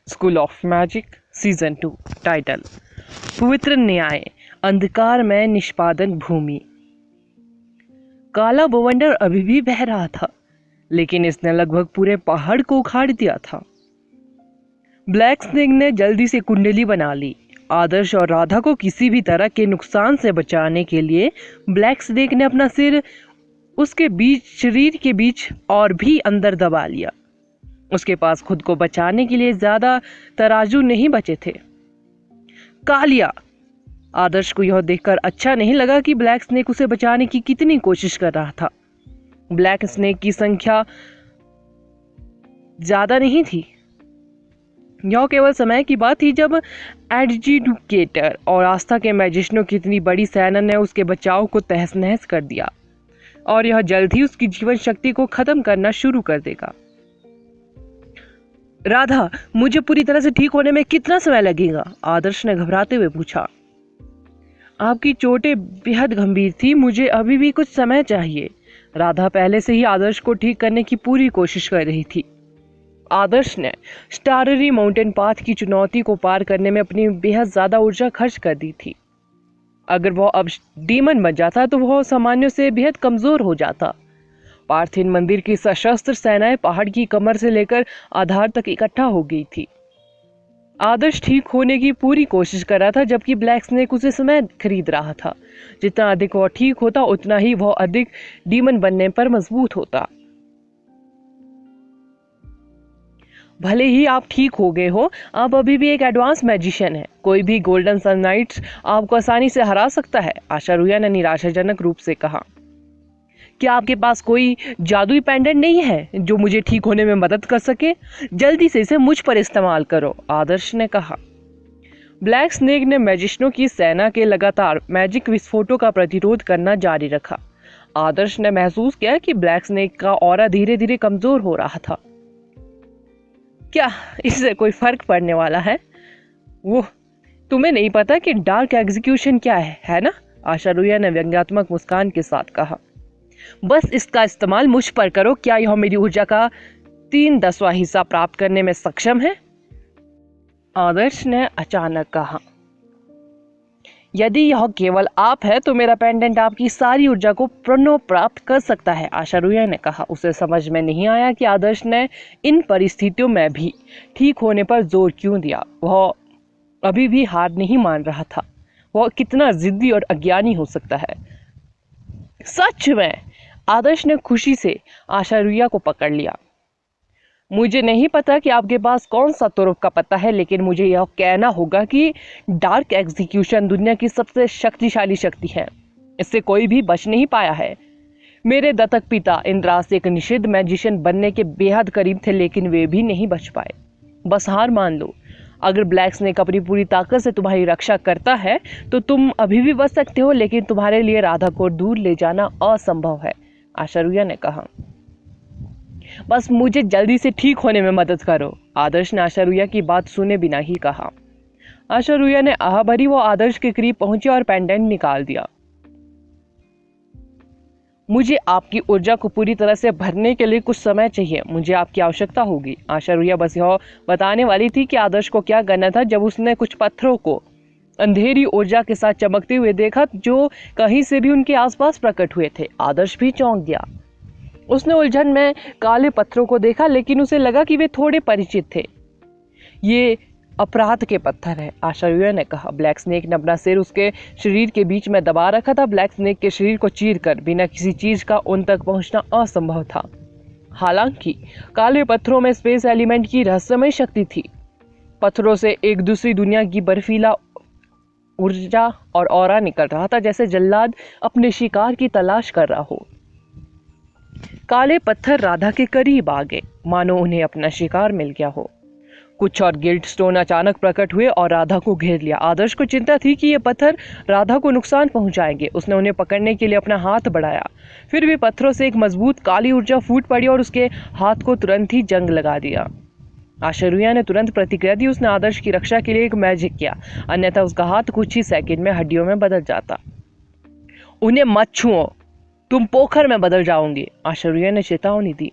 School of magic season 2। Title पवित्र न्याय, अंधकार में निष्पादन भूमि। काला बवंडर अभी भी बह रहा था, लेकिन इसने लगभग पूरे पहाड़ को उखाड़ दिया था। ब्लैक स्नेक ने जल्दी से कुंडली बना ली। आदर्श और राधा को किसी भी तरह के नुकसान से बचाने के लिए ब्लैक स्नेक ने अपना सिर उसके शरीर के बीच और भी अंदर दबा लिया। उसके पास खुद को बचाने के लिए ज्यादा तराजू नहीं बचे थे। कालिया! आदर्श को यह देखकर अच्छा नहीं लगा कि ब्लैक स्नेक उसे बचाने की कितनी कोशिश कर रहा था। ब्लैक स्नेक की संख्या ज्यादा नहीं थी। यह केवल समय की बात थी जब एडजुडिकेटर और आस्था के मैजिशियनों की इतनी बड़ी सेना ने उसके बचाव को तहस नहस कर दिया, और यह जल्द ही उसकी जीवन शक्ति को खत्म करना शुरू कर देगा। राधा, मुझे पूरी तरह से ठीक होने में कितना समय लगेगा? आदर्श ने घबराते हुए पूछा। आपकी चोटें बेहद गंभीर थी, मुझे अभी भी कुछ समय चाहिए। राधा पहले से ही आदर्श को ठीक करने की पूरी कोशिश कर रही थी। आदर्श ने स्टाररी माउंटेन पाथ की चुनौती को पार करने में अपनी बेहद ज्यादा ऊर्जा खर्च कर दी थी। अगर वह अब डीमन बन जाता तो वह सामान्यों से बेहद कमजोर हो जाता। पार्थिन मंदिर की सशस्त्र सेनाएं पहाड़ की कमर से लेकर आधार तक इकट्ठा हो गई थी। आदर्श ठीक होने की पूरी कोशिश कर रहा था, जबकि ब्लैक स्नेक उसे समय खरीद रहा था। जितना अधिक वह ठीक होता, उतना ही वह अधिक डीमन बनने पर मजबूत होता। भले ही आप ठीक हो गए हो, आप अभी भी एक एडवांस मैजिशियन है। कोई भी गोल्डन सन नाइट्स आपको आसानी से हरा सकता है, आशा रुया ने निराशाजनक रूप से कहा। क्या आपके पास कोई जादुई पेंडेंट नहीं है जो मुझे ठीक होने में मदद कर सके? जल्दी से इसे मुझ पर इस्तेमाल करो, आदर्श ने कहा। ब्लैक स्नेक ने मैजिशियनों की सेना के लगातार मैजिक विस्फोटों का प्रतिरोध करना जारी रखा। आदर्श ने महसूस किया कि ब्लैक स्नेक का ऑरा धीरे धीरे कमजोर हो रहा था। क्या इससे कोई फर्क पड़ने वाला है? वो तुम्हें नहीं पता कि डार्क एग्जीक्यूशन क्या है ना? आशा रुया ने व्यंग्यात्मक मुस्कान के साथ कहा। बस इसका इस्तेमाल मुझ पर करो। क्या यह मेरी ऊर्जा का 3/10वां हिस्सा प्राप्त करने में सक्षम है? आदर्श ने अचानक कहा। यदि यह केवल आप है तो मेरा पेंडेंट आपकी सारी ऊर्जा को पुनः प्राप्त कर सकता है, आशा रुया ने कहा। उसे समझ में नहीं आया कि आदर्श ने इन परिस्थितियों में भी ठीक होने पर जोर क्यों दिया। वह अभी भी हार नहीं मान रहा था। वह कितना जिद्दी और अज्ञानी हो सकता है। सच में! आदर्श ने खुशी से आशा रुया को पकड़ लिया। मुझे नहीं पता कि आपके पास कौन सा तुरुप का पता है, लेकिन मुझे यह कहना होगा कि डार्क एग्जीक्यूशन दुनिया की सबसे शक्तिशाली शक्ति है। इससे कोई भी बच नहीं पाया है। मेरे दत्तक पिता इंद्रास एक निषिद्ध मैजिशियन बनने के बेहद करीब थे, लेकिन वे भी नहीं बच पाए। बस हार मान लो। अगर ब्लैक स्नेक अपनी पूरी ताकत से तुम्हारी रक्षा करता है तो तुम अभी भी बच सकते हो, लेकिन तुम्हारे लिए राधा को दूर ले जाना असंभव है, आशा रुया ने कहा। बस मुझे जल्दी से ठीक होने में मदद करो, आदर्श ने आशा रुया की बात सुने बिना ही कहा। आशा रुया ने आह भरी। वो आदर्श के करीब पहुंची और पेंडेंट निकाल दिया। मुझे आपकी ऊर्जा को पूरी तरह से भरने के लिए कुछ समय चाहिए। मुझे आपकी आवश्यकता होगी। आशा रुया बस यह बताने वाली थी कि आदर्श को क्या करना था जब उसने कुछ पत्थरों को अंधेरी ऊर्जा के साथ चमकते हुए देखा, जो कहीं से भी उनके आसपास प्रकट हुए थे। आदर्श भी चौंक गया। उसने उलझन में काले पत्थरों को देखा, लेकिन उसे लगा कि वे थोड़े परिचित थे। ये अपराध के पत्थर है, आशा रुया ने कहा। ब्लैक स्नेक ने अपना सिर उसके शरीर के बीच में दबा रखा था। ब्लैक स्नेक के शरीर को चीरकर बिना किसी चीज का उन तक पहुंचना असंभव था। हालांकि काले पत्थरों में स्पेस एलिमेंट की रहस्यमय शक्ति थी। पत्थरों से एक दूसरी दुनिया की बर्फीला ऊर्जा और ऑरा निकल रहा था, जैसे जल्लाद अपने शिकार की तलाश कर रहा हो। काले पत्थर राधा के करीब आ गए, मानो उन्हें अपना शिकार मिल गया हो। कुछ और गिल्ड स्टोन अचानक प्रकट हुए और राधा को घेर लिया। आदर्श को चिंता थी कि ये पत्थर राधा को नुकसान पहुंचाएंगे। उसने उन्हें पकड़ने के लिए अपना हाथ बढ़ाया। फिर भी पत्थरों से एक मजबूत काली ऊर्जा फूट पड़ी और उसके हाथ को तुरंत ही जंग लगा दिया। आशा रुया ने तुरंत प्रतिक्रिया दी। उसने आदर्श की रक्षा के लिए एक मैजिक किया, अन्यथा उसका हाथ कुछ ही सेकंड में हड्डियों में बदल जाता। उन्हें मत छुओ, तुम पोखर में बदल जाओगे, आशा रुया ने चेतावनी दी।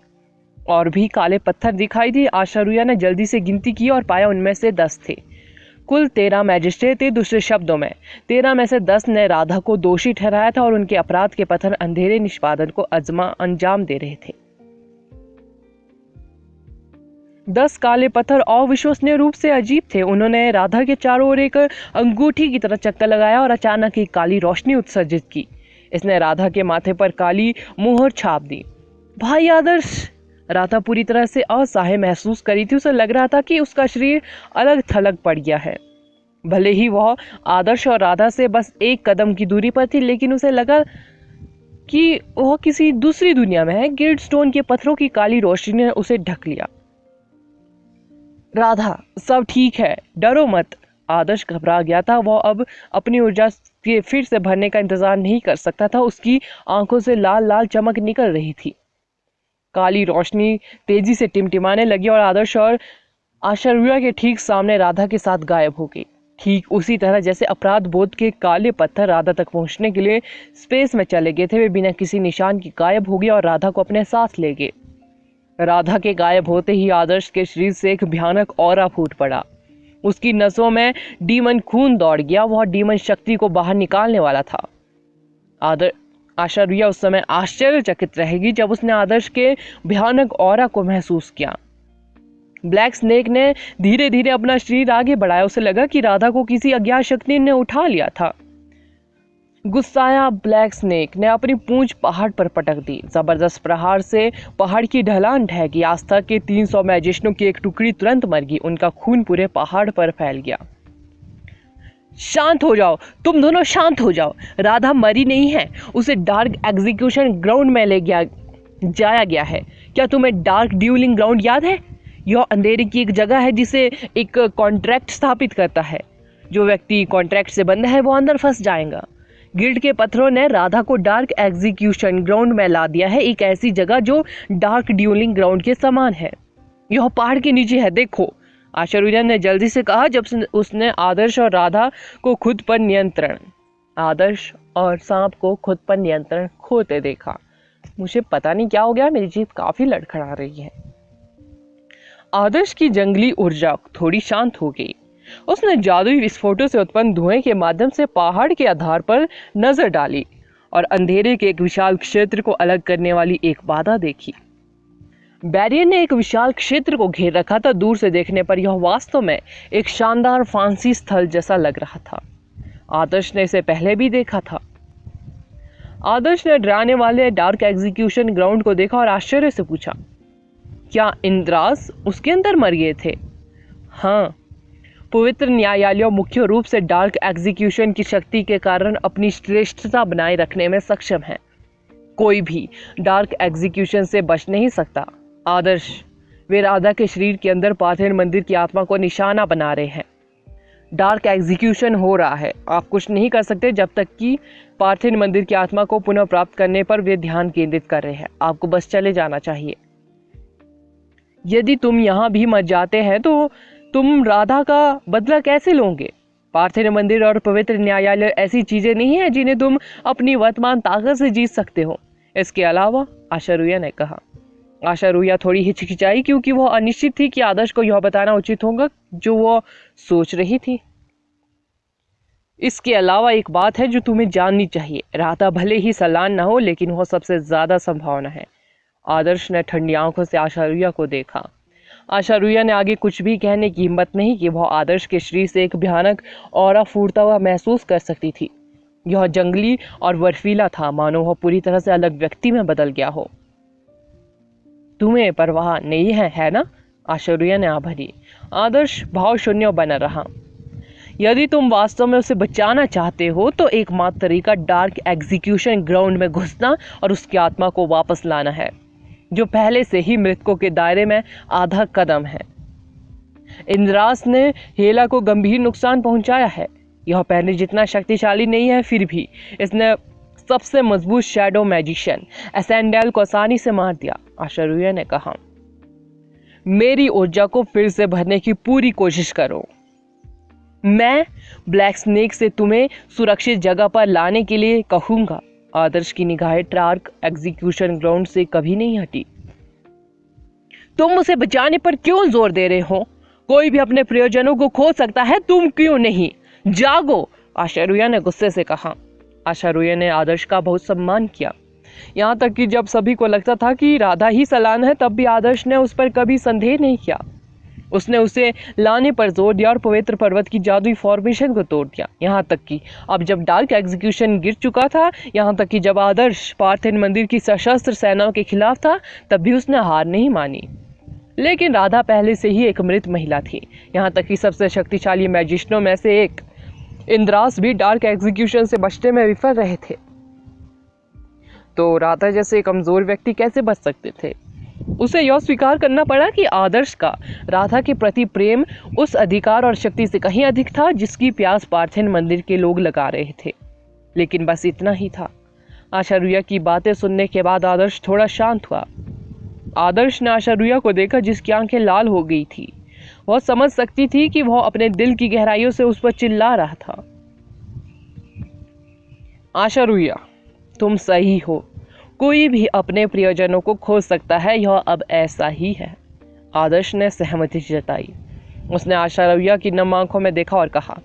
और भी काले पत्थर दिखाई दिए। आशा रुया ने जल्दी से गिनती की और पाया उनमें से 10 थे। कुल 13 मैजिस्ट्रेट थे। दूसरे शब्दों में 13 में से 10 ने राधा को दोषी ठहराया था और उनके अपराध के पत्थर अंधेरे निष्पादन को अंजाम दे रहे थे। 10 काले पत्थर अविश्वसनीय रूप से अजीब थे। उन्होंने राधा के चारों ओर एक अंगूठी की तरह चक्कर लगाया और अचानक एक काली रोशनी उत्सर्जित की। इसने राधा के माथे पर काली मुहर छाप दी। भाई आदर्श! राधा पूरी तरह से असहाय महसूस करी थी। उसे लग रहा था कि उसका शरीर अलग थलग पड़ गया है। भले ही वह आदर्श और राधा से बस एक कदम की दूरी पर थी, लेकिन उसे लगा कि वह किसी दूसरी दुनिया में है। गिल्डस्टोन के पत्थरों की काली रोशनी ने उसे ढक लिया। राधा, सब ठीक है, डरो मत। आदर्श घबरा गया था। वह अब अपनी ऊर्जा के फिर से भरने का इंतजार नहीं कर सकता था। उसकी आंखों से लाल लाल चमक निकल रही थी। काली रोशनी तेजी से टिमटिमाने लगी और आदर्श और आशा रुया के ठीक सामने राधा के साथ गायब हो गई। ठीक उसी तरह जैसे अपराध बोध के काले पत्थर राधा तक पहुंचने के लिए स्पेस में चले गए थे, वे बिना किसी निशान के गायब हो गए और राधा को अपने साथ ले गए। राधा के गायब होते ही आदर्श के शरीर से एक भयानक ऑरा फूट पड़ा। उसकी नसों में डीमन खून दौड़ गया। वह डीमन शक्ति को बाहर निकालने वाला था। आशा रुया उस समय आश्चर्यचकित रहेगी जब उसने आदर्श के भयानक ऑरा को महसूस किया। ब्लैक स्नेक ने धीरे धीरे अपना शरीर आगे बढ़ाया। उसे लगा कि राधा को किसी अज्ञात शक्ति ने उठा लिया था। गुस्साया ब्लैक स्नेक ने अपनी पूंछ पहाड़ पर पटक दी। जबरदस्त प्रहार से पहाड़ की ढलान ढह गई। आस्था के 300 मैजिस्ट्रों की एक टुकड़ी तुरंत मर गई। उनका खून पूरे पहाड़ पर फैल गया। शांत हो जाओ, तुम दोनों शांत हो जाओ। राधा मरी नहीं है, उसे डार्क एग्जीक्यूशन ग्राउंड में ले जाया गया है। क्या तुम्हें डार्क ड्यूलिंग ग्राउंड याद है? यह अंधेरे की एक जगह है जिसे एक कॉन्ट्रैक्ट स्थापित करता है। जो व्यक्ति कॉन्ट्रैक्ट से बंधा है वो अंदर फंस जाएगा। गिल्ड के पत्थरों ने राधा को डार्क एग्जीक्यूशन ग्राउंड में ला दिया है, एक ऐसी जगह जो डार्क ड्यूलिंग ग्राउंड के समान है। यह पहाड़ के नीचे है, देखो। आशा रुया ने जल्दी से कहा जब उसने आदर्श और राधा को खुद पर नियंत्रण खोते देखा। मुझे पता नहीं क्या हो गया, मेरी जीभ काफी लड़खड़ा रही है। आदर्श की जंगली ऊर्जा थोड़ी शांत हो गई। उसने जादुई विस्फोटों से उत्पन्न धुएं के माध्यम से पहाड़ के आधार पर नजर डाली और अंधेरे के एक विशाल क्षेत्र को अलग करने वाली एक बाधा देखी। बैरियर ने एक विशाल क्षेत्र को घेर रखा था। दूर से देखने पर यह वास्तव में एक शानदार फांसी स्थल जैसा लग रहा था। आदर्श ने इसे पहले भी देखा था। आदर्श ने डराने वाले डार्क एग्जीक्यूशन ग्राउंड को देखा और आश्चर्य से पूछा, क्या इंद्रास उसके अंदर मर गए थे? हाँ, पवित्र न्यायालय मुख्य रूप से डार्क एग्जीक्यूशन की शक्ति के कारण अपनी श्रेष्ठता बनाए रखने में सक्षम है। कोई भी डार्क एग्जीक्यूशन से बच नहीं सकता। आदर्श, वे राधा के शरीर के अंदर पार्थेन मंदिर की आत्मा को निशाना बना रहे हैं। डार्क एग्जीक्यूशन हो रहा है। आप कुछ नहीं कर सकते जब तक कि पार्थेन मंदिर की आत्मा को पुनः प्राप्त करने पर वे ध्यान केंद्रित कर रहे हैं। आपको बस चले जाना चाहिए। यदि तुम यहाँ भी मर जाते हैं तो तुम राधा का बदला कैसे लोगे? पार्थेन मंदिर और पवित्र न्यायालय ऐसी चीजें नहीं है जिन्हें तुम अपनी वर्तमान ताकत से जीत सकते हो। इसके अलावा, आशा रुया ने कहा। आशा रुया थोड़ी हिचकिचाई क्योंकि वह अनिश्चित थी कि आदर्श को यह बताना उचित होगा जो वह सोच रही थी। इसके अलावा एक बात है जो तुम्हें जाननी चाहिए। राधा भले ही सलान न हो, लेकिन वह सबसे ज्यादा संभावना है। आदर्श ने ठंडी आंखों से आशा रुया को देखा। आशा रुया ने आगे कुछ भी कहने की हिम्मत नहीं की। वह आदर्श के शरीर से एक भयानक ऑरा फूटता हुआ महसूस कर सकती थी। यह जंगली और बर्फीला था, मानो वह पूरी तरह से अलग व्यक्ति में बदल गया हो। तुम्हें परवाह नहीं है ना? आशा रुया ने आभरी। आदर्श भाव शून्य बना रहा। यदि तुम वास्तव में उसे बचाना चाहते हो तो एकमात्र तरीका डार्क एग्जीक्यूशन ग्राउंड में घुसना और उसकी आत्मा को वापस लाना है, जो पहले से ही मृतकों के दायरे में आधा कदम है। इंद्रास ने हेला को गंभीर नुकसान पहुंचाया है। यह पहले जितना शक्तिशाली नहीं है, फिर भी इसने सबसे मजबूत शैडो मैजिशियन एसेंडेल को आसानी से मार दिया। आशा रुया ने कहा, मेरी ऊर्जा को फिर से भरने की पूरी कोशिश करो। मैं ब्लैक स्नेक से तुम्हें सुरक्षित जगह पर लाने के लिए कहूंगा। आदर्श की निगाहें डार्क एग्जीक्यूशन ग्राउंड से कभी नहीं हटी। तुम उसे बचाने पर क्यों जोर दे रहे हो? कोई भी अपने प्रियजनों को खो सकता है, तुम क्यों नहीं? जागो, आशारुया ने गुस्से से कहा। आशारुया ने आदर्श का बहुत सम्मान किया, यहाँ तक कि जब सभी को लगता था कि राधा ही सलान है, तब भी आदर्श ने उस पर कभी संदेह नहीं किया। उसने उसे लाने पर जोर दिया और पवित्र पर्वत की जादुई फॉर्मेशन को तोड़ दिया। यहाँ तक कि अब जब डार्क एग्जीक्यूशन गिर चुका था, यहाँ तक कि जब आदर्श पार्थिन मंदिर की सशस्त्र सेनाओं के खिलाफ था, तब भी उसने हार नहीं मानी। लेकिन राधा पहले से ही एक मृत महिला थी। यहाँ तक कि सबसे शक्तिशाली मैजिशियनों में से एक इंद्रास भी डार्क एग्जीक्यूशन से बचने में विफल रहे थे। तो राधा जैसे कमजोर व्यक्ति कैसे बच सकते थे? उसे यह स्वीकार करना पड़ा कि आदर्श का राधा के प्रति प्रेम उस अधिकार और शक्ति से कहीं अधिक था जिसकी प्यास पार्थिन मंदिर के लोग लगा रहे थे। लेकिन बस इतना ही था। आशारुया की बातें सुनने के बाद आदर्श थोड़ा शांत हुआ। आदर्श ने आशारुया को देखा, जिसकी आंखें लाल हो गई थी। वह समझ सकती थी कि वह अपने दिल की गहराइयों से उस पर चिल्ला रहा था। आशारुया, तुम सही हो। कोई भी अपने प्रियजनों को खो सकता है, यह अब ऐसा ही है। आदर्श ने सहमति जताई। उसने आशारुया की नम आंखों में देखा और कहा,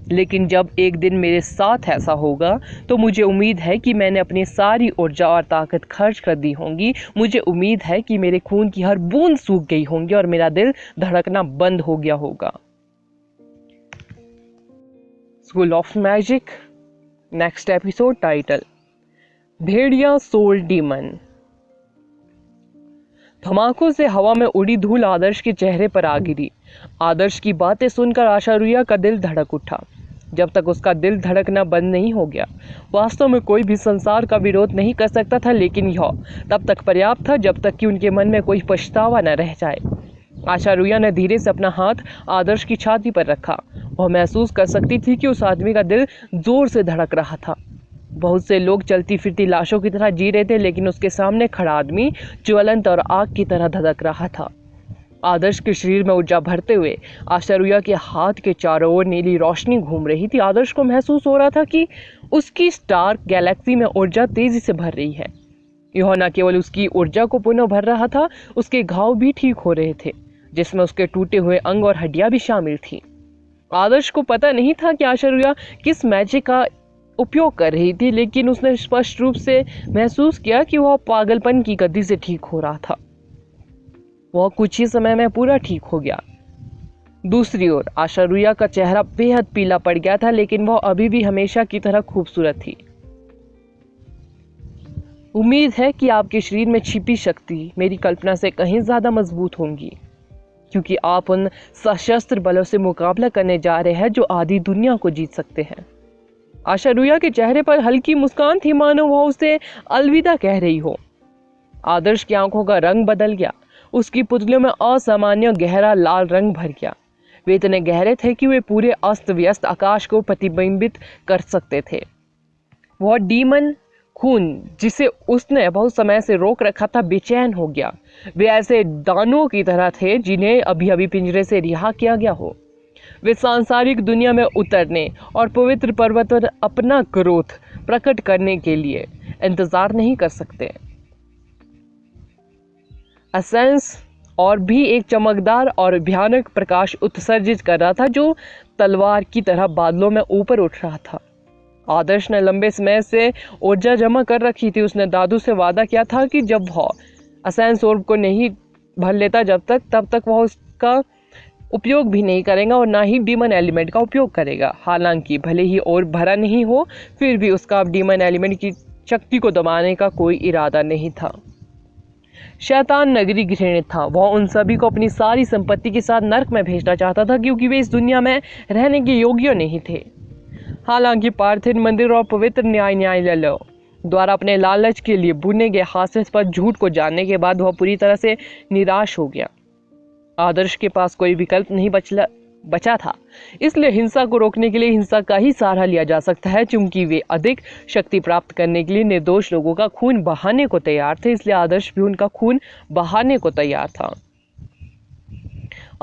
लेकिन जब एक दिन मेरे साथ ऐसा होगा तो मुझे उम्मीद है कि मैंने अपनी सारी ऊर्जा और ताकत खर्च कर दी होंगी। मुझे उम्मीद है कि मेरे खून की हर बूंद सूख गई होंगी और मेरा दिल धड़कना बंद हो गया होगा। School of magic next episode title भेड़िया सोल डीमन। धमाकों से हवा में उड़ी धूल आदर्श के चेहरे पर आ गिरी। आदर्श की बातें सुनकर आशारुया का दिल धड़क उठा। जब तक उसका दिल धड़कना बंद नहीं हो गया, वास्तव में कोई भी संसार का विरोध नहीं कर सकता था, लेकिन यह तब तक पर्याप्त था जब तक कि उनके मन में कोई पछतावा न रह जाए। आशारुया ने धीरे से अपना हाथ आदर्श की छाती पर रखा। वह महसूस कर सकती थी कि उस आदमी का दिल जोर से धड़क रहा था। बहुत से लोग चलती फिरती लाशों की तरह जी रहे थे, लेकिन उसके सामने खड़ा आदमी ज्वलंत और आग की तरह धधक रहा था। आदर्श के शरीर में ऊर्जा भरते हुए आशारुया के हाथ के चारों ओर नीली रोशनी घूम रही थी। आदर्श को महसूस हो रहा था कि उसकी स्टार गैलेक्सी में ऊर्जा तेजी से भर रही है। यह न केवल उसकी ऊर्जा को पुनः भर रहा था, उसके घाव भी ठीक हो रहे थे, जिसमें उसके टूटे हुए अंग और हड्डियां भी शामिल थी। आदर्श को पता नहीं था कि आशारुया किस मैजिक का उपयोग कर रही थी, लेकिन उसने स्पष्ट रूप से महसूस किया कि वह पागलपन की गति से ठीक हो रहा था। वह कुछ ही समय में पूरा ठीक हो गया। दूसरी ओर आशारुया का चेहरा बेहद पीला पड़ गया था, लेकिन वह अभी भी हमेशा की तरह खूबसूरत थी। उम्मीद है कि आपके शरीर में छिपी शक्ति मेरी कल्पना से कहीं ज्यादा मजबूत होंगी, क्योंकि आप उन सशस्त्र बलों से मुकाबला करने जा रहे हैं जो आधी दुनिया को जीत सकते हैं। आशारुया के चेहरे पर हल्की मुस्कान थी, मानो वह उसे अलविदा कह रही हो। आदर्श की आंखों का रंग बदल गया। उसकी पुतलियों में असामान्य गहरा लाल रंग भर गया। वे इतने गहरे थे कि वे पूरे अस्त व्यस्त आकाश को प्रतिबिंबित कर सकते थे। वह डीमन खून जिसे उसने बहुत समय से रोक रखा था बेचैन हो गया। वे ऐसे दानवों की तरह थे जिन्हें अभी अभी पिंजरे से रिहा किया गया हो। वे सांसारिक दुनिया में उतरने और पवित्र पर्वत पर अपना क्रोध प्रकट करने के लिए इंतजार नहीं कर सकते। एसेंस और भी एक चमकदार और भयानक प्रकाश उत्सर्जित कर रहा था, जो तलवार की तरह बादलों में ऊपर उठ रहा था। आदर्श ने लंबे समय से ऊर्जा जमा कर रखी थी। उसने दादू से वादा किया था कि जब वह एसेंस ऑर्ब को नहीं भर लेता तब तक वह उसका उपयोग भी नहीं करेगा और ना ही डीमन एलिमेंट का उपयोग करेगा। हालांकि भले ही और भरा नहीं हो, फिर भी उसका डीमन एलिमेंट की शक्ति को दबाने का कोई इरादा नहीं था। शैतान नगरी घृणित था। वह उन सभी को अपनी सारी संपत्ति के साथ नर्क में भेजना चाहता था, क्योंकि वे इस दुनिया में रहने के योग्य नहीं थे। हालांकि पार्थिन मंदिर और पवित्र न्यायालयों द्वारा अपने लालच के लिए बुने गए हास्यास्पद झूठ को जानने के बाद वह पूरी तरह से निराश हो गया। आदर्श के पास कोई विकल्प नहीं बचा था, इसलिए हिंसा को रोकने के लिए हिंसा का ही सहारा लिया जा सकता है। चूंकि वे अधिक शक्ति प्राप्त करने के लिए निर्दोष लोगों का खून बहाने को तैयार थे, इसलिए आदर्श भी उनका खून बहाने को तैयार था।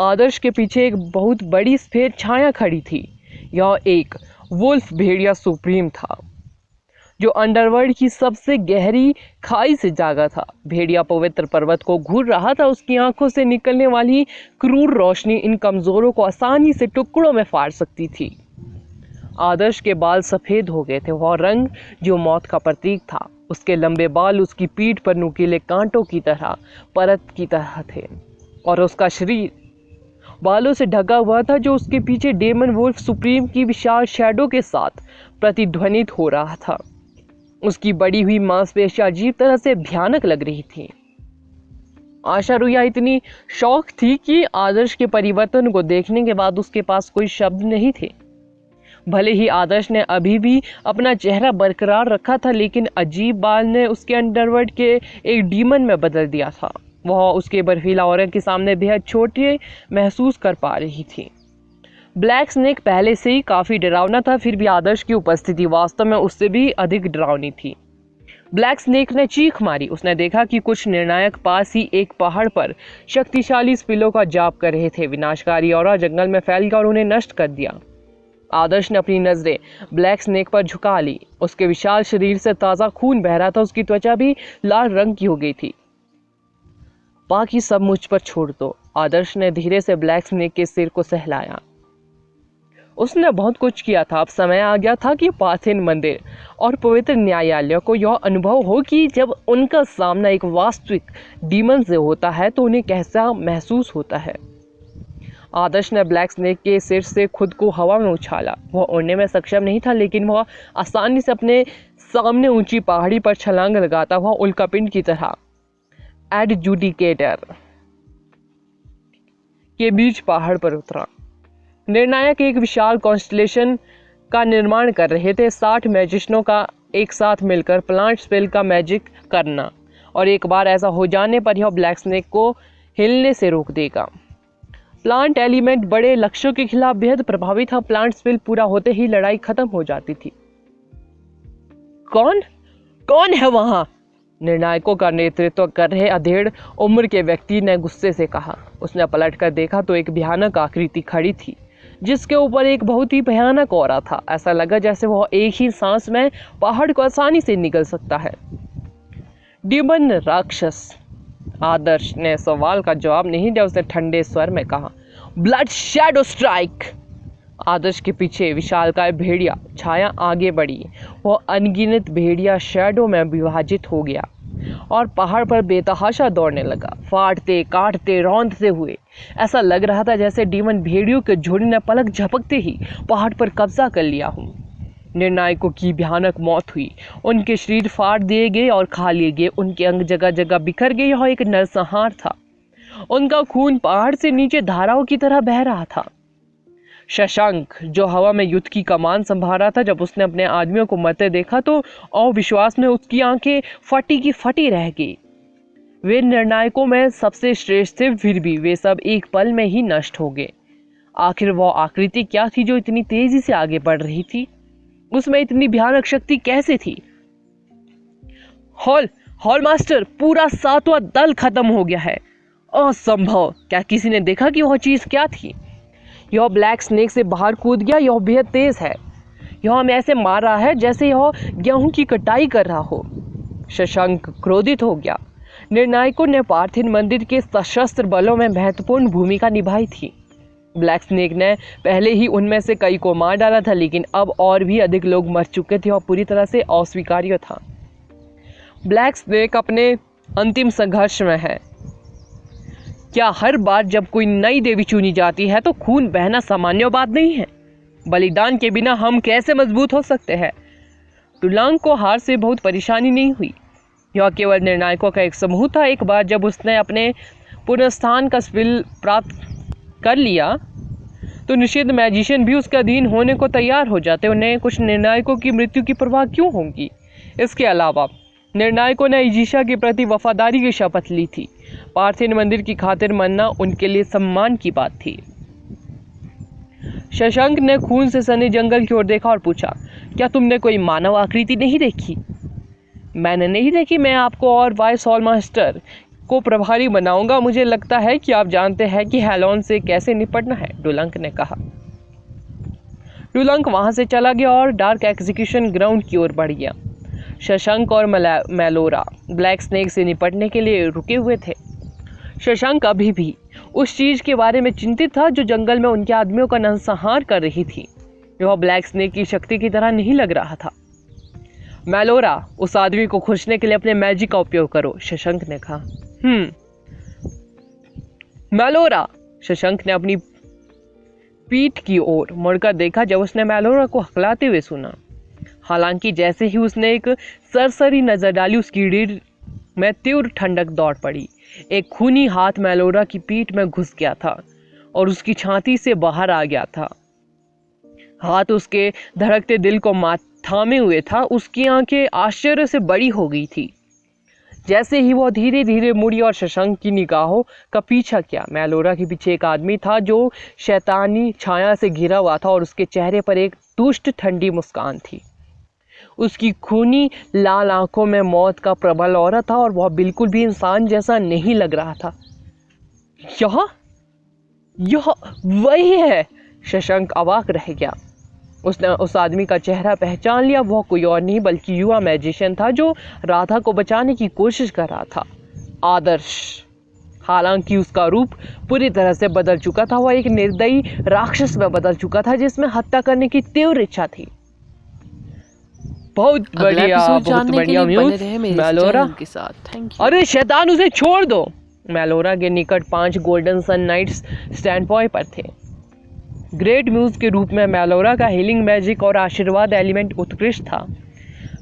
आदर्श के पीछे एक बहुत बड़ी सफेद छाया खड़ी थी। यह एक वुल्फ भेड़िया सुप्रीम था। जो अंडरवर्ल्ड की सबसे गहरी खाई से जागा था। भेड़िया पवित्र पर्वत को घूर रहा था। उसकी आंखों से निकलने वाली क्रूर रोशनी इन कमजोरों को आसानी से टुकड़ों में फाड़ सकती थी। आदर्श के बाल सफेद हो गए थे, वह रंग जो मौत का प्रतीक था। उसके लंबे बाल उसकी पीठ पर नुकीले कांटों की तरह परत की तरह थे और उसका शरीर बालों से ढका हुआ था, जो उसके पीछे डेमन वुल्फ सुप्रीम की विशाल शैडो के साथ प्रतिध्वनित हो रहा था। उसकी बड़ी हुई मांसपेशियां अजीब तरह से भयानक लग रही थी। आशा रुया इतनी शौक थी कि आदर्श के परिवर्तन को देखने के बाद उसके पास कोई शब्द नहीं थे। भले ही आदर्श ने अभी भी अपना चेहरा बरकरार रखा था, लेकिन अजीब बाल ने उसके अंडरवर्ल्ड के एक डीमन में बदल दिया था। वह उसके बर्फीला औरत के सामने बेहद छोटे महसूस कर पा रही थी। ब्लैक स्नेक पहले से ही काफी डरावना था, फिर भी आदर्श की उपस्थिति वास्तव में उससे भी अधिक डरावनी थी। ब्लैक स्नेक ने चीख मारी। उसने देखा कि कुछ निर्णायक पास ही एक पहाड़ पर शक्तिशाली स्पिलों का जाप कर रहे थे। विनाशकारी औरा जंगल में फैल गया और उन्हें नष्ट कर दिया। आदर्श ने अपनी नजरें ब्लैक स्नेक पर झुका ली। उसके विशाल शरीर से ताजा खून बह रहा था। उसकी त्वचा भी लाल रंग की हो गई थी। बाकी सब मुझ पर छोड़ दो, आदर्श ने धीरे से ब्लैक स्नेक के सिर को सहलाया। उसने बहुत कुछ किया था, अब समय आ गया था कि पार्थेन मंदिर और पवित्र न्यायालय को यह अनुभव हो कि जब उनका सामना एक वास्तविक डीमन से होता है तो उन्हें कैसा महसूस होता है। आदर्श ने ब्लैक स्नेक के सिर से खुद को हवा में उछाला। वह उड़ने में सक्षम नहीं था, लेकिन वह आसानी से अपने सामने ऊंची पहाड़ी पर छलांग लगाता हुआ उल्कापिंड की तरह एडजुडिकेटर के बीच पहाड़ पर उतरा। निर्णायक एक विशाल कॉन्स्टलेशन का निर्माण कर रहे थे। 60 मैजिशियनों का एक साथ मिलकर प्लांट स्पेल का मैजिक करना, और एक बार ऐसा हो जाने पर यह ब्लैक स्नेक को हिलने से रोक देगा। प्लांट एलिमेंट बड़े लक्ष्यों के खिलाफ बेहद प्रभावी था। प्लांट स्पेल पूरा होते ही लड़ाई खत्म हो जाती थी। कौन है वहां? निर्णायकों का नेतृत्व कर रहे अधेड़ उम्र के व्यक्ति ने गुस्से से कहा। उसने पलटकर देखा तो एक भयानक आकृति खड़ी थी, जिसके ऊपर एक बहुत ही भयानक औरा था। ऐसा लगा जैसे वह एक ही सांस में पहाड़ को आसानी से निगल सकता है। डीमन राक्षस। आदर्श ने सवाल का जवाब नहीं दिया। उसने ठंडे स्वर में कहा, ब्लड शैडो स्ट्राइक। आदर्श के पीछे विशालकाय भेड़िया छाया आगे बढ़ी। वह अनगिनत भेड़िया शैडो में विभाजित हो गया और पहाड़ पर बेतहाशा दौड़ने लगा, फाड़ते काटते रौंदते हुए। ऐसा लग रहा था जैसे डीमन भेड़ियों के झुंड ने पलक झपकते ही पहाड़ पर कब्जा कर लिया हो। निर्णायकों की भयानक मौत हुई। उनके शरीर फाड़ दिए गए और खा लिए गए। उनके अंग जगह जगह बिखर गए। यह एक नरसंहार था। उनका खून पहाड़ से नीचे धाराओं की तरह बह रहा था। शशांक, जो हवा में युद्ध की कमान संभाल रहा था, जब उसने अपने आदमियों को मरते देखा तो अविश्वास में उसकी आंखें फटी की फटी रह गई। वे निर्णायकों में सबसे श्रेष्ठ थे, फिर भी वे सब एक पल में ही नष्ट हो गए। आखिर वो आकृति क्या थी जो इतनी तेजी से आगे बढ़ रही थी? उसमें इतनी भयानक शक्ति कैसे थी? हॉल मास्टर, पूरा 7वां दल खत्म हो गया है। असंभव! क्या किसी ने देखा कि वह चीज क्या थी? यह ब्लैक स्नेक से बाहर कूद गया। यह बेहद तेज है। यह हमें ऐसे मार रहा है जैसे यह गेहूं की कटाई कर रहा हो। शशांक क्रोधित हो गया। निर्णायकों ने पार्थिन मंदिर के सशस्त्र बलों में महत्वपूर्ण भूमिका निभाई थी। ब्लैक स्नेक ने पहले ही उनमें से कई को मार डाला था, लेकिन अब और भी अधिक लोग मर चुके थे और पूरी तरह से अस्वीकार्य था। ब्लैक स्नेक अपने अंतिम संघर्ष में है। क्या हर बार जब कोई नई देवी चुनी जाती है तो खून बहना सामान्य बात नहीं है? बलिदान के बिना हम कैसे मजबूत हो सकते हैं? टुलांग को हार से बहुत परेशानी नहीं हुई। यह केवल निर्णायकों का एक समूह था। एक बार जब उसने अपने पुनर्स्थान का स्पिल प्राप्त कर लिया तो निषिद्ध मैजिशियन भी उसके अधीन होने को तैयार हो जाते। उन्हें कुछ निर्णायकों की मृत्यु की परवाह क्यों होगी? इसके अलावा निर्णायकों ने इजिशा के प्रति वफादारी की शपथ ली थी। पार्थिन मंदिर की खातिर मरना उनके लिए सम्मान की बात थी। शशांक ने खून से सने जंगल की ओर देखा और पूछा, क्या तुमने कोई मानव आकृति नहीं देखी? मैंने नहीं देखी। मैं आपको और वाइस हॉल मास्टर को प्रभारी बनाऊंगा। मुझे लगता है कि आप जानते हैं कि हेलोन से कैसे निपटना है, डुलंक ने कहा। डुलंक वहां से चला गया और डार्क एग्जीक्यूशन ग्राउंड की ओर बढ़ गया। शशांक और मेलोरा ब्लैक स्नेक से निपटने के लिए रुके हुए थे। शशांक अभी भी उस चीज के बारे में चिंतित था जो जंगल में उनके आदमियों का नरसंहार कर रही थी। वह ब्लैक स्नेक की शक्ति की तरह नहीं लग रहा था। मेलोरा, उस आदमी को खोजने के लिए अपने मैजिक का उपयोग करो, शशांक ने कहा। मेलोरा, शशांक ने अपनी पीठ की ओर मुड़कर देखा जब उसने मेलोरा को हकलाते हुए सुना। हालांकि जैसे ही उसने एक सरसरी नजर डाली, उसकी रीढ़ में तीव्र ठंडक दौड़ पड़ी। एक खूनी हाथ मेलोरा की पीठ में घुस गया था और उसकी छाती से बाहर आ गया था। हाथ उसके धड़कते दिल को थामे हुए था। उसकी आंखें आश्चर्य से बड़ी हो गई थी। जैसे ही वो धीरे धीरे मुड़ी और शशांक की निगाहों का पीछा किया, मेलोरा के पीछे एक आदमी था जो शैतानी छाया से घिरा हुआ था और उसके चेहरे पर एक दुष्ट ठंडी मुस्कान थी। उसकी खूनी लाल आंखों में मौत का प्रबल औरा था और वह बिल्कुल भी इंसान जैसा नहीं लग रहा था। यह वही है, शशांक अवाक रह गया। उसने उस आदमी का चेहरा पहचान लिया। वह कोई और नहीं बल्कि युवा मैजिशियन था जो राधा को बचाने की कोशिश कर रहा था, आदर्श। हालांकि उसका रूप पूरी तरह से बदल चुका था। वह एक निर्दयी राक्षस में बदल चुका था जिसमें हत्या करने की तीव्र इच्छा थी। बहुत बढ़िया न्यूज़ मेलोरा के साथ। Thank you. अरे शैतान, उसे छोड़ दो। मेलोरा के निकट 5 गोल्डन सन नाइट्स स्टैंड पॉइंट पर थे। ग्रेट म्यूज के रूप में मेलोरा का हीलिंग मैजिक और आशीर्वाद एलिमेंट उत्कृष्ट था।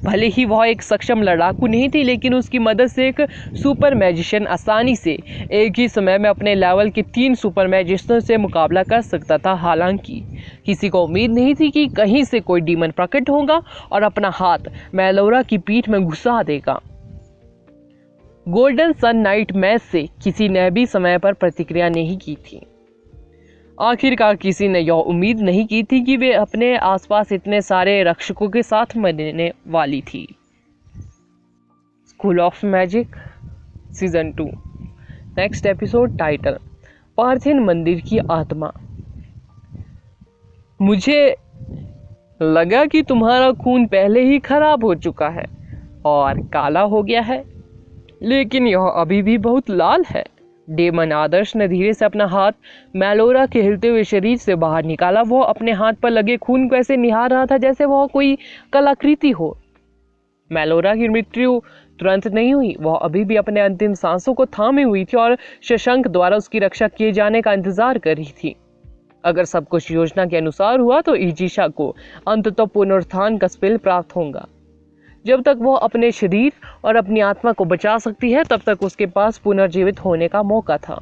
भले ही वह एक सक्षम लड़ाकू नहीं थी, लेकिन उसकी मदद से एक सुपर मैजिशियन आसानी से एक ही समय में अपने लेवल के 3 सुपर मैजिशियनों से मुकाबला कर सकता था। हालांकि किसी को उम्मीद नहीं थी कि कहीं से कोई डीमन प्रकट होगा और अपना हाथ मेलोरा की पीठ में घुसा देगा। गोल्डन सन नाइट मैच से किसी ने भी समय पर प्रतिक्रिया नहीं की थी। आखिरकार किसी ने यह उम्मीद नहीं की थी कि वे अपने आसपास इतने सारे रक्षकों के साथ मरने वाली थी। School of magic season 2 next episode title पार्थिन मंदिर की आत्मा। मुझे लगा कि तुम्हारा खून पहले ही खराब हो चुका है और काला हो गया है, लेकिन यह अभी भी बहुत लाल है। डेमन आदर्श ने धीरे से अपना हाथ मेलोरा के हिलते हुए शरीर से बाहर निकाला। वो अपने हाथ पर लगे खून को ऐसे निहार रहा था जैसे वह कोई कलाकृति हो। मेलोरा की मृत्यु तुरंत नहीं हुई। वह अभी भी अपने अंतिम सांसों को थामे हुई थी और शशांक द्वारा उसकी रक्षा किए जाने का इंतजार कर रही थी। अगर सब कुछ योजना के अनुसार हुआ तो ईजिशा को अंततः पुनरुत्थान का स्पेल प्राप्त होगा। जब तक वो अपने शरीर और अपनी आत्मा को बचा सकती है, तब तक उसके पास पुनर्जीवित होने का मौका था।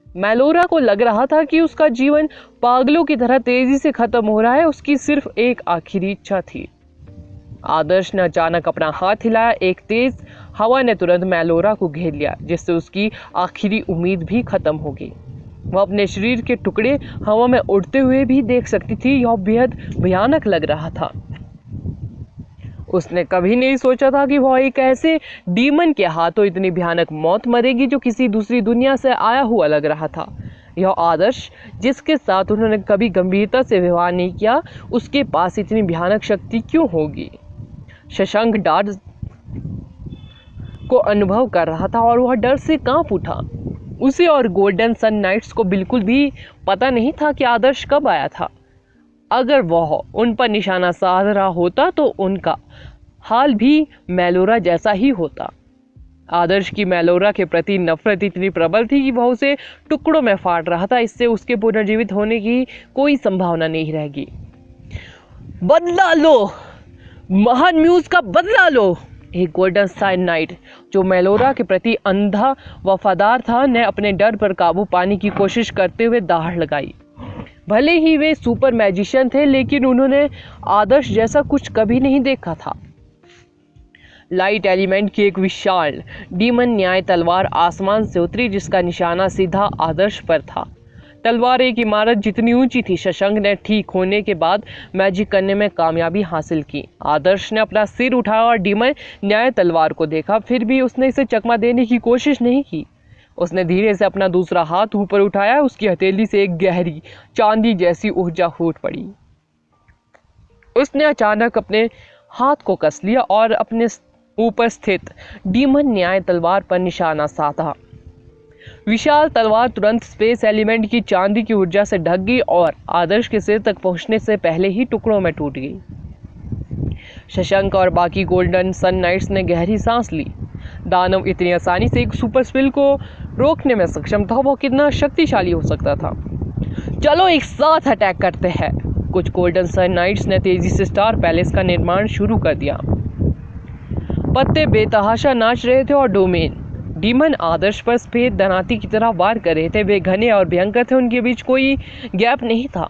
मेलोरा को लग रहा था कि उसका जीवन पागलों की तरह तेजी से खत्म हो रहा है। उसकी सिर्फ एक आखिरी इच्छा थी। आदर्श ने अचानक अपना हाथ हिलाया। एक तेज हवा ने तुरंत मेलोरा को घेर लिया, जिससे उसकी आखिरी उम्मीद भी खत्म हो गई। वह अपने शरीर के टुकड़े हवा में उड़ते हुए भी देख सकती थी। यह बेहद भयानक लग रहा था। उसने कभी नहीं सोचा था कि वह एक ऐसे डीमन के हाथों इतनी भयानक मौत मरेगी जो किसी दूसरी दुनिया से आया हुआ लग रहा था। यह आदर्श, जिसके साथ उन्होंने कभी गंभीरता से व्यवहार नहीं किया, उसके पास इतनी भयानक शक्ति क्यों होगी? शशांक डर को अनुभव कर रहा था और वह डर से कांप उठा। उसे और गोल्डन सन नाइट्स को बिल्कुल भी पता नहीं था कि आदर्श कब आया था। अगर वह उन पर निशाना साध रहा होता तो उनका हाल भी मेलोरा जैसा ही होता। आदर्श की मेलोरा के प्रति नफरत इतनी प्रबल थी कि वह उसे टुकड़ों में फाड़ रहा था। इससे उसके पुनर्जीवित होने की कोई संभावना नहीं रहेगी। बदला लो, महान म्यूज का बदला लो। एक गोल्डन सन नाइट जो मेलोरा के प्रति अंधा वफादार था, ने अपने डर पर काबू पाने की कोशिश करते हुए दहाड़ लगाई। भले ही वे सुपर मैजिशियन थे, लेकिन उन्होंने आदर्श जैसा कुछ कभी नहीं देखा था। लाइट एलिमेंट की एक विशाल डीमन न्याय तलवार आसमान से उतरी, जिसका निशाना सीधा आदर्श पर था। तलवार एक इमारत जितनी ऊंची थी। शशांक ने ठीक होने के बाद मैजिक करने में कामयाबी हासिल की। आदर्श ने अपना सिर उठाया और डीमन न्याय तलवार को देखा, फिर भी उसने इसे चकमा देने की कोशिश नहीं की। उसने धीरे से अपना दूसरा हाथ ऊपर उठाया। उसकी हथेली से एक गहरी चांदी जैसी ऊर्जा फूट पड़ी। उसने अचानक अपने हाथ को कस लिया और अपने ऊपर स्थित डीमन न्याय तलवार पर निशाना साधा। विशाल तलवार तुरंत स्पेस एलिमेंट की चांदी की ऊर्जा से ढक गई और आदर्श के सिर तक पहुंचने से पहले ही टुकड़ों में टूट गई। शशांक और बाकी गोल्डन सन नाइट्स ने गहरी सांस ली। दानव इतनी आसानी से एक सुपर स्पिल को रोकने में सक्षम था, वो कितना शक्तिशाली हो सकता था। चलो एक साथ अटैक करते हैं। कुछ गोल्डन सन नाइट्स ने तेजी से स्टार पैलेस का निर्माण शुरू कर दिया। पत्ते बेतहाशा नाच रहे थे और डोमेन डीमन आदर्श पर सफेद दनाती की तरह वार कर रहे थे। वे घने और भयंकर थे, उनके बीच कोई गैप नहीं था।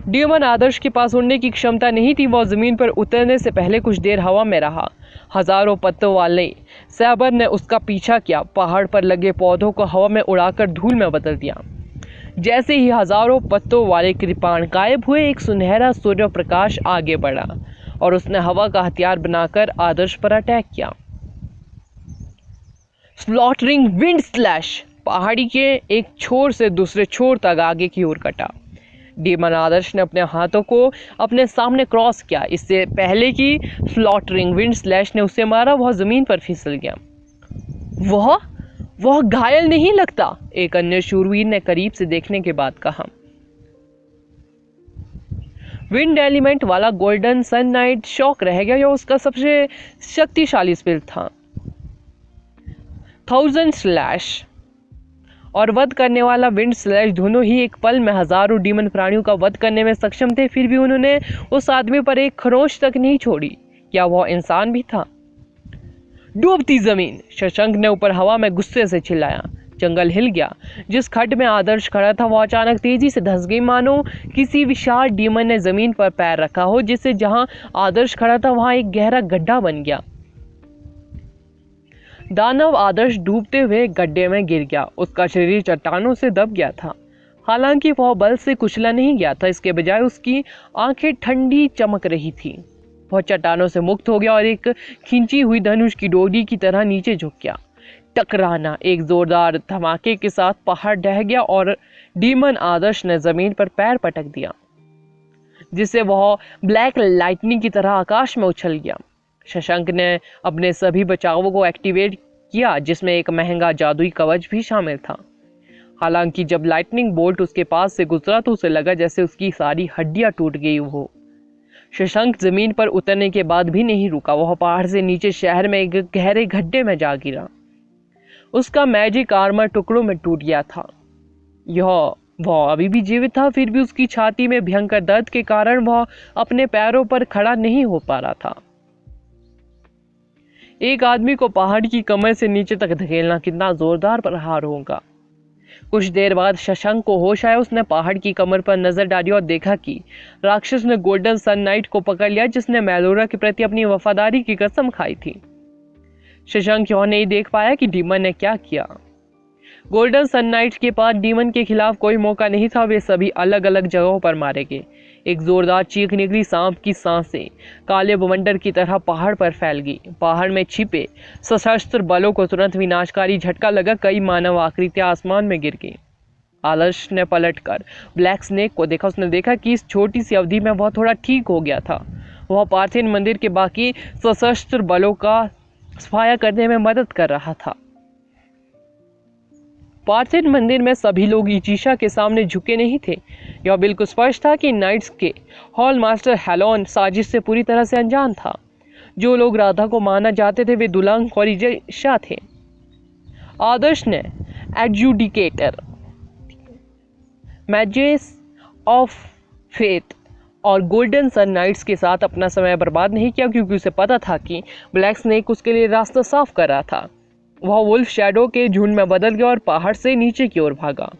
डीमन आदर्श के पास उड़ने की क्षमता नहीं थी। वह जमीन पर उतरने से पहले कुछ देर हवा में रहा। हजारों पत्तों वाले सैबर ने उसका पीछा किया, पहाड़ पर लगे पौधों को हवा में उड़ाकर धूल में बदल दिया। जैसे ही हजारों पत्तों वाले कृपाण गायब हुए, एक सुनहरा सूर्य प्रकाश आगे बढ़ा और उसने हवा का हथियार बनाकर आदर्श पर अटैक किया। स्लॉटरिंग विंड स्लैश पहाड़ी के एक छोर से दूसरे छोर तक आगे की ओर कटा। डीमन आदर्श ने अपने हाथों को अपने सामने क्रॉस किया। इससे पहले कि स्लॉटरिंग विंड स्लैश ने उसे मारा, वह जमीन पर फिसल गया। वह घायल नहीं लगता, एक अन्य शूरवीर ने करीब से देखने के बाद कहा। विंड एलिमेंट वाला गोल्डन सन नाइट शॉक रह गया। यह उसका सबसे शक्तिशाली स्पिल था। 1000 स्लैश और वध करने वाला विंड स्लैश दोनों ही एक पल में हजारों डीमन प्राणियों का वध करने में सक्षम थे। फिर भी उन्होंने उस आदमी पर एक खरोंच तक नहीं छोड़ी। क्या वह इंसान भी था? डूबती जमीन, शशांक ने ऊपर हवा में गुस्से से चिल्लाया। जंगल हिल गया। जिस खड्ड में आदर्श खड़ा था वह अचानक तेजी से धंस गई, मानो किसी विशाल डीमन ने जमीन पर पैर रखा हो। जिससे जहां आदर्श खड़ा था वहां एक गहरा गड्ढा बन गया। दानव आदर्श डूबते हुए गड्ढे में गिर गया। उसका शरीर चट्टानों से दब गया था। हालांकि वह बल से कुचला नहीं गया था, इसके बजाय उसकी आंखें ठंडी चमक रही थी। वह चट्टानों से मुक्त हो गया और एक खींची हुई धनुष की डोरी की तरह नीचे झुक गया। टकराना, एक जोरदार धमाके के साथ पहाड़ ढह गया और डीमन आदर्श ने जमीन पर पैर पटक दिया, जिससे वह ब्लैक लाइटनिंग की तरह आकाश में उछल गया। शशांक ने अपने सभी बचावों को एक्टिवेट किया, जिसमें एक महंगा जादुई कवच भी शामिल था। हालांकि जब लाइटनिंग बोल्ट उसके पास से गुजरा तो उसे लगा जैसे उसकी सारी हड्डियां टूट गई हो। शशांक जमीन पर उतरने के बाद भी नहीं रुका। वह पहाड़ से नीचे शहर में एक गहरे गड्ढे में जा गिरा। उसका मैजिक आर्मर टुकड़ों में टूट गया था। वह अभी भी जीवित था, फिर भी उसकी छाती में भयंकर दर्द के कारण वह अपने पैरों पर खड़ा नहीं हो पा रहा था। एक आदमी को पहाड़ की कमर से नीचे तक धकेलना कितना जोरदार प्रहार होगा। कुछ देर बाद शशांक को होश आया। उसने पहाड़ की कमर पर नजर डाली और देखा कि राक्षस ने गोल्डन सन नाइट को पकड़ लिया, जिसने मेलोरा के प्रति अपनी वफादारी की कसम खाई थी। शशांक यह नहीं देख पाया कि डीमन ने क्या किया। गोल्डन सन नाइट के पास डीमन के खिलाफ कोई मौका नहीं था। वे सभी अलग अलग जगहों पर मारे गए। एक जोरदार चीख निकली। सांप की सांसें काले बवंडर की तरह पहाड़ पर फैल गई। पहाड़ में छिपे सशस्त्र बलों को तुरंत विनाशकारी झटका लगा। कई मानव आकृतियां आसमान में गिर गई। आदर्श ने पलटकर ब्लैक स्नेक को देखा। उसने देखा कि इस छोटी सी अवधि में वह थोड़ा ठीक हो गया था। वह पार्थियन मंदिर के बाकी सशस्त्र बलों का सफाया करने में मदद कर रहा था। पार्थियन मंदिर में सभी लोग इचिशा के सामने झुके नहीं थे। यह बिल्कुल स्पष्ट था कि नाइट्स के हॉल मास्टर हेलोन साजिश से पूरी तरह से अनजान था। जो लोग राधा को मारना चाहते थे वे दुलांग और इचिशा थे। आदर्श ने एडजुडिकेटर, मैजेस ऑफ फेथ और गोल्डन सन नाइट्स के साथ अपना समय बर्बाद नहीं किया, क्योंकि उसे पता था कि ब्लैक स्नेक उसके लिए रास्ता साफ कर रहा था। वह वुल्फ शैडो के झुंड में बदल गया और पहाड़ से नीचे की ओर भागा।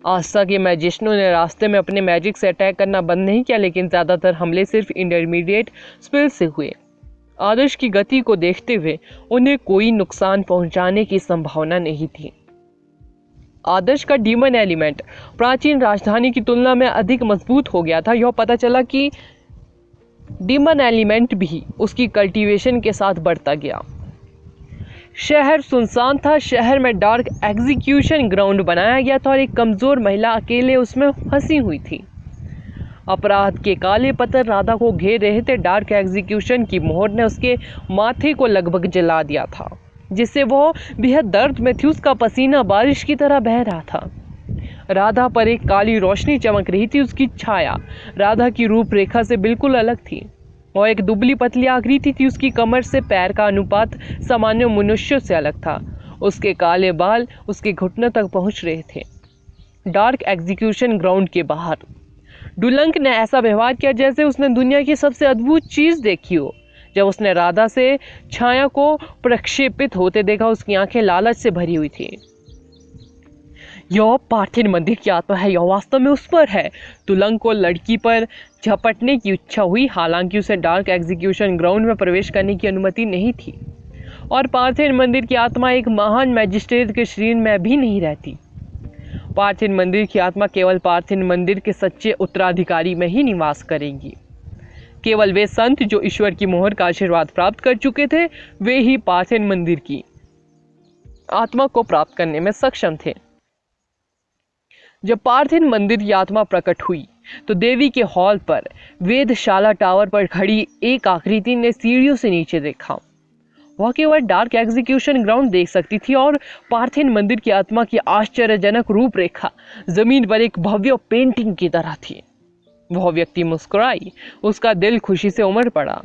आस्था के मैजिशियनों ने रास्ते में अपने मैजिक से अटैक करना बंद नहीं किया, लेकिन ज्यादातर हमले सिर्फ इंटरमीडिएट स्पेल से हुए। आदर्श की गति को देखते हुए उन्हें कोई नुकसान पहुंचाने की संभावना नहीं थी। आदर्श का डीमन एलिमेंट प्राचीन राजधानी की तुलना में अधिक मजबूत हो गया था। यह पता चला कि डीमन एलिमेंट भी उसकी कल्टीवेशन के साथ बढ़ता गया। शहर सुनसान था। शहर में डार्क एग्जीक्यूशन ग्राउंड बनाया गया था और एक कमजोर महिला अकेले उसमें फंसी हुई थी। अपराध के काले पत्थर राधा को घेर रहे थे। डार्क एग्जीक्यूशन की मोहर ने उसके माथे को लगभग जला दिया था, जिससे वह बेहद दर्द में थी। उसका पसीना बारिश की तरह बह रहा था। राधा पर एक काली रोशनी चमक रही थी। उसकी छाया राधा की रूपरेखा से बिल्कुल अलग थी। वह एक दुबली पतली आकृति थी। उसकी कमर से पैर का अनुपात सामान्य मनुष्यों से अलग था। उसके काले बाल उसके घुटनों तक पहुंच रहे थे। डार्क एग्जीक्यूशन ग्राउंड के बाहर डुलंक ने ऐसा व्यवहार किया जैसे उसने दुनिया की सबसे अद्भुत चीज देखी हो। जब उसने राधा से छाया को प्रक्षेपित होते देखा, उसकी आंखें लालच से भरी हुई थी। यह पार्थिव मंदिर की आत्मा है, यह वास्तव में उस पर है। तुलंग को लड़की पर झपटने की इच्छा हुई, हालांकि उसे डार्क एग्जीक्यूशन ग्राउंड में प्रवेश करने की अनुमति नहीं थी। और पार्थिव मंदिर की आत्मा एक महान मैजिस्ट्रेट के शरीर में भी नहीं रहती। पार्थिव मंदिर की आत्मा केवल पार्थिव मंदिर के सच्चे उत्तराधिकारी में ही निवास करेंगी। केवल वे संत जो ईश्वर की मोहर का आशीर्वाद प्राप्त कर चुके थे, वे ही पार्थिव मंदिर की आत्मा को प्राप्त करने में सक्षम थे। जब पार्थिव मंदिर की आत्मा प्रकट हुई तो देवी के हॉल पर वेधशाला टावर पर खड़ी एक आकृति ने सीढ़ियों से नीचे देखा। वह केवल डार्क एग्जीक्यूशन ग्राउंड देख सकती थी और पार्थिव मंदिर की आत्मा की आश्चर्यजनक रूपरेखा जमीन पर एक भव्य पेंटिंग की तरह थी। वह व्यक्ति मुस्कुराई, उसका दिल खुशी से उमड़ पड़ा।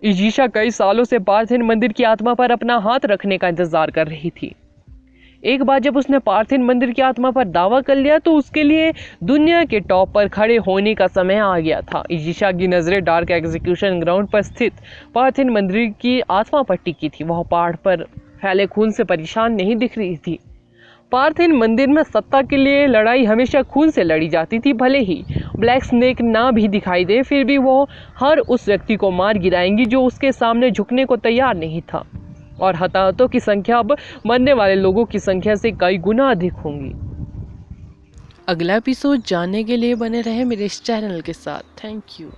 इजिशा कई सालों से पार्थिव मंदिर की आत्मा पर अपना हाथ रखने का इंतजार कर रही थी। एक बार जब उसने पार्थिव मंदिर की आत्मा पर दावा कर लिया तो उसके लिए दुनिया के टॉप पर खड़े होने का समय आ गया था। इजिशा की नजरें डार्क एग्जीक्यूशन ग्राउंड पर स्थित पार्थिव मंदिर की आत्मा पर टिकी थी। वह पहाड़ पर फैले खून से परेशान नहीं दिख रही थी। पार्थिव मंदिर में सत्ता के लिए लड़ाई हमेशा खून से लड़ी जाती थी। भले ही ब्लैक स्नेक ना भी दिखाई दे, फिर भी वो हर उस व्यक्ति को मार गिराएंगी जो उसके सामने झुकने को तैयार नहीं था। और हताहतों की संख्या अब मरने वाले लोगों की संख्या से कई गुना अधिक होंगी। अगला एपिसोड जानने के लिए बने रहे मेरे इस चैनल के साथ। Thank you.